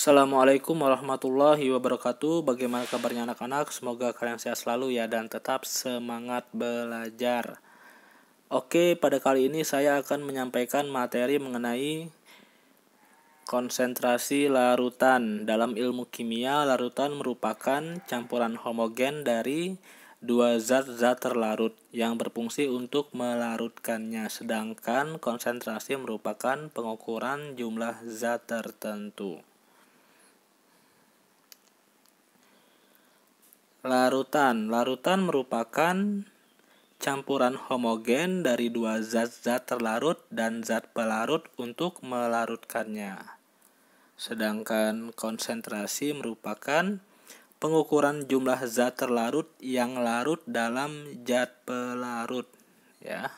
Assalamualaikum warahmatullahi wabarakatuh. Bagaimana kabarnya anak-anak? Semoga kalian sehat selalu ya dan tetap semangat belajar. Oke, pada kali ini saya akan menyampaikan materi mengenai konsentrasi larutan. Dalam ilmu kimia, larutan merupakan campuran homogen dari dua zat-zat terlarut yang berfungsi untuk melarutkannya, sedangkan konsentrasi merupakan pengukuran jumlah zat tertentu. Larutan merupakan campuran homogen dari dua zat-zat terlarut dan zat pelarut untuk melarutkannya. Sedangkan konsentrasi merupakan pengukuran jumlah zat terlarut yang larut dalam zat pelarut, ya.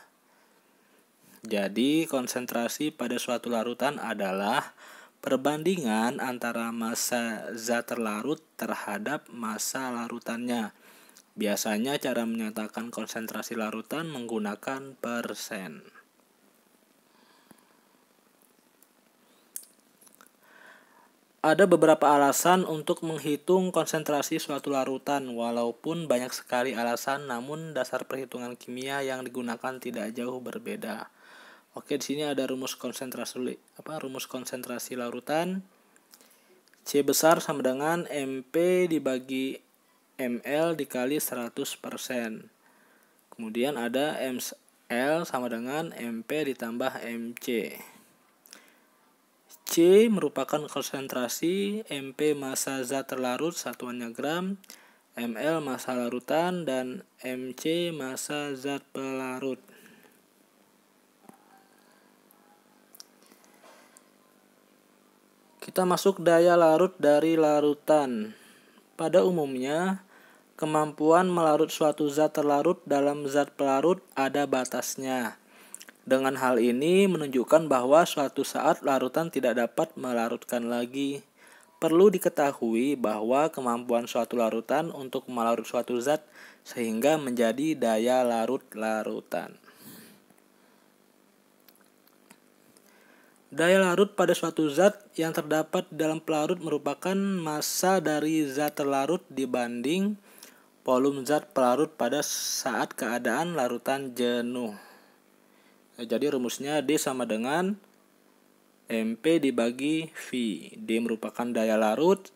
Jadi konsentrasi pada suatu larutan adalah perbandingan antara massa zat terlarut terhadap massa larutannya. Biasanya cara menyatakan konsentrasi larutan menggunakan persen. Ada beberapa alasan untuk menghitung konsentrasi suatu larutan. Walaupun banyak sekali alasan, namun dasar perhitungan kimia yang digunakan tidak jauh berbeda. Oke, di sini ada rumus konsentrasi larutan. C besar sama dengan MP dibagi ml dikali 100%. Kemudian ada ml sama dengan MP ditambah mc. C merupakan konsentrasi, MP massa zat terlarut satuannya gram, ml massa larutan, dan mc massa zat pelarut. Kita masuk daya larut dari larutan. Pada umumnya, kemampuan melarut suatu zat terlarut dalam zat pelarut ada batasnya. Dengan hal ini menunjukkan bahwa suatu saat larutan tidak dapat melarutkan lagi. Perlu diketahui bahwa kemampuan suatu larutan untuk melarut suatu zat sehingga menjadi daya larut larutan. Daya larut pada suatu zat yang terdapat dalam pelarut merupakan massa dari zat terlarut dibanding volume zat pelarut pada saat keadaan larutan jenuh. Jadi rumusnya D sama dengan MP dibagi V. D merupakan daya larut,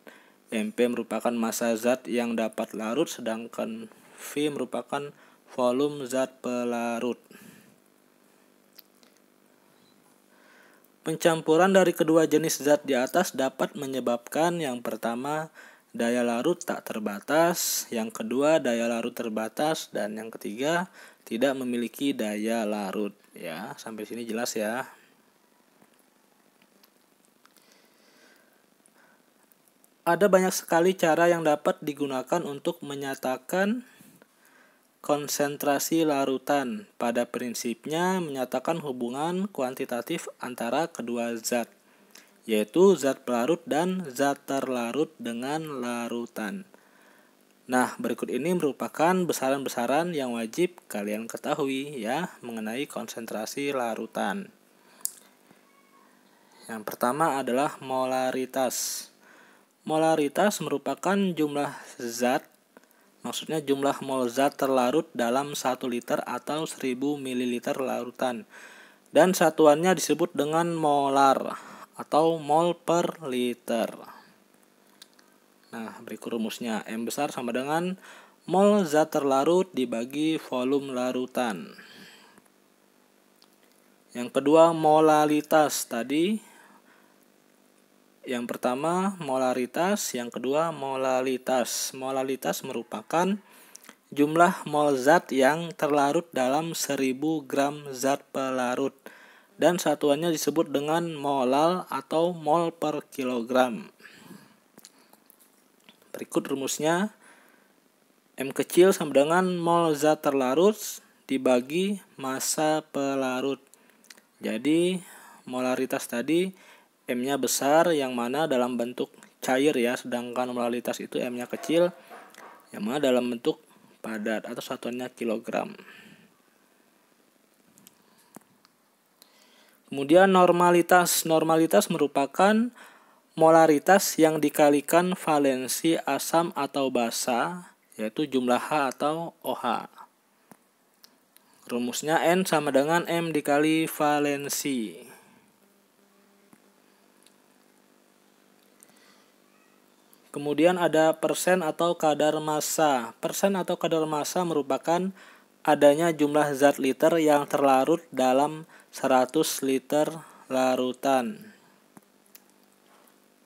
MP merupakan massa zat yang dapat larut, sedangkan V merupakan volume zat pelarut. Pencampuran dari kedua jenis zat di atas dapat menyebabkan yang pertama daya larut tak terbatas, yang kedua daya larut terbatas, dan yang ketiga tidak memiliki daya larut. Ya, sampai sini jelas ya. Ada banyak sekali cara yang dapat digunakan untuk menyatakan konsentrasi larutan. Pada prinsipnya menyatakan hubungan kuantitatif antara kedua zat, yaitu zat pelarut dan zat terlarut dengan larutan. Nah, berikut ini merupakan besaran-besaran yang wajib kalian ketahui ya mengenai konsentrasi larutan. Yang pertama adalah molaritas. Molaritas merupakan jumlah zat, maksudnya jumlah mol zat terlarut dalam 1 liter atau 1000 ml larutan. Dan satuannya disebut dengan molar atau mol per liter. Nah, berikut rumusnya. M besar sama dengan mol zat terlarut dibagi volume larutan. Yang kedua, molalitas tadi. Yang pertama molaritas, yang kedua molalitas. Molalitas merupakan jumlah mol zat yang terlarut dalam 1000 gram zat pelarut. Dan satuannya disebut dengan molal atau mol per kilogram. Berikut rumusnya. M kecil sama dengan mol zat terlarut dibagi massa pelarut. Jadi molaritas tadi M-nya besar yang mana dalam bentuk cair ya, sedangkan molalitas itu M-nya kecil yang mana dalam bentuk padat atau satuannya kilogram. Kemudian normalitas. Normalitas merupakan molaritas yang dikalikan valensi asam atau basa, yaitu jumlah H atau OH. Rumusnya N sama dengan M dikali valensi. Kemudian ada persen atau kadar massa. Persen atau kadar massa merupakan adanya jumlah zat liter yang terlarut dalam 100 liter larutan.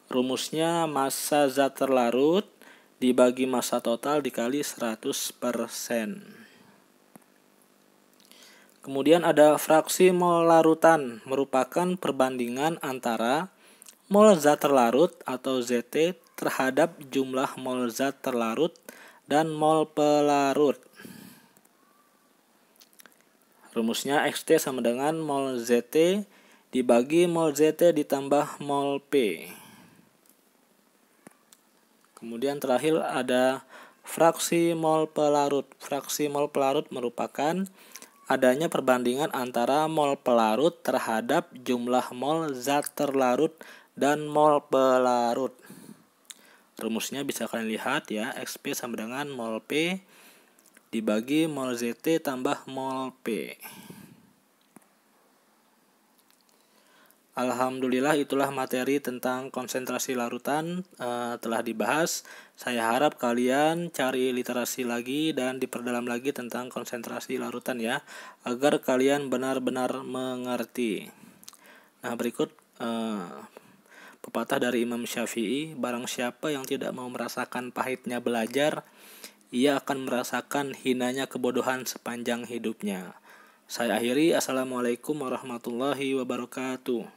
Rumusnya massa zat terlarut dibagi massa total dikali 100%. Kemudian ada fraksi mol larutan, merupakan perbandingan antara mol zat terlarut atau ZT terhadap jumlah mol zat terlarut dan mol pelarut. Rumusnya XT sama dengan mol ZT dibagi mol ZT ditambah mol P. Kemudian terakhir ada fraksi mol pelarut. Fraksi mol pelarut merupakan adanya perbandingan antara mol pelarut terhadap jumlah mol zat terlarut dan mol pelarut. Rumusnya bisa kalian lihat ya, XP sama dengan mol P dibagi mol ZT tambah mol P. Alhamdulillah, itulah materi tentang konsentrasi larutan telah dibahas. Saya harap kalian cari literasi lagi dan diperdalam lagi tentang konsentrasi larutan ya, agar kalian benar-benar mengerti. Nah, berikut pepatah dari Imam Syafi'i, barang siapa yang tidak mau merasakan pahitnya belajar, ia akan merasakan hinanya kebodohan sepanjang hidupnya. Saya akhiri, Assalamualaikum warahmatullahi wabarakatuh.